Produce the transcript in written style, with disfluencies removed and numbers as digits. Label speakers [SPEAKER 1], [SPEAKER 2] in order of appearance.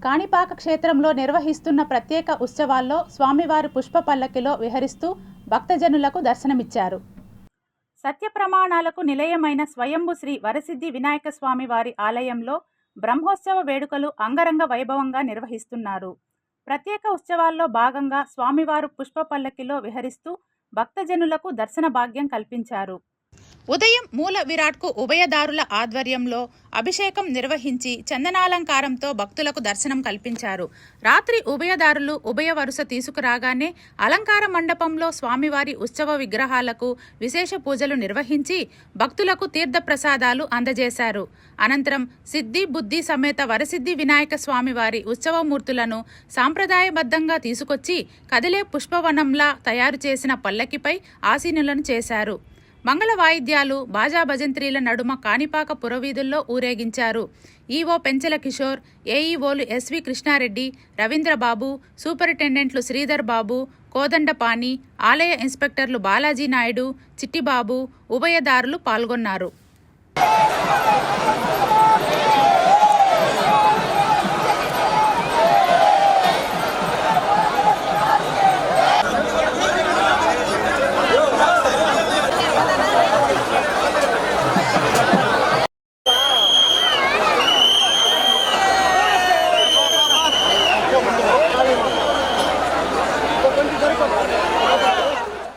[SPEAKER 1] కాణిపాక క్షేత్రంలో నిర్వహిస్తున్న ప్రత్యేక ఉత్సవాల్లో స్వామివారి పుష్ప పల్లకిలో విహరిస్తూ భక్తజనులకు దర్శనమిచ్చారు. సత్యప్రమాణాలకు నిలయమైన స్వయంభు శ్రీ వరసిద్ధి వినాయక స్వామివారి ఆలయంలో బ్రహ్మోత్సవ వేడుకలు అంగరంగ వైభవంగా నిర్వహిస్తున్నారు. ప్రత్యేక ఉత్సవాల్లో భాగంగా స్వామివారు పుష్ప పల్లకిలో విహరిస్తూ భక్తజనులకు దర్శన భాగ్యం కల్పించారు. ఉదయం మూల విరాట్కు ఉభయదారుల ఆధ్వర్యంలో అభిషేకం నిర్వహించి చందనాలంకారంతో భక్తులకు దర్శనం కల్పించారు. రాత్రి ఉభయదారులు ఉభయ వరుస తీసుకురాగానే అలంకార మండపంలో స్వామివారి ఉత్సవ విగ్రహాలకు విశేష పూజలు నిర్వహించి భక్తులకు తీర్థప్రసాదాలు అందజేశారు. అనంతరం సిద్ధి బుద్ధి సమేత వరసిద్ధి వినాయక స్వామివారి ఉత్సవమూర్తులను సాంప్రదాయబద్ధంగా తీసుకొచ్చి కదిలే పుష్పవనంలా తయారు చేసిన పల్లకిపై ఆసీనులను చేశారు. మంగళ వాయిద్యాలు, బాజా భజంత్రీల నడుమ కాణిపాక పురవీధుల్లో ఊరేగించారు. ఈవో పెంచెల కిషోర్, ఏఈఓలు ఎస్వి కృష్ణారెడ్డి, రవీంద్రబాబు, సూపరింటెండెంట్లు శ్రీధర్ బాబు, కోదండపాణి, ఆలయ ఇన్స్పెక్టర్లు బాలాజీ నాయుడు, చిట్టిబాబు, ఉభయదారులు పాల్గొన్నారు.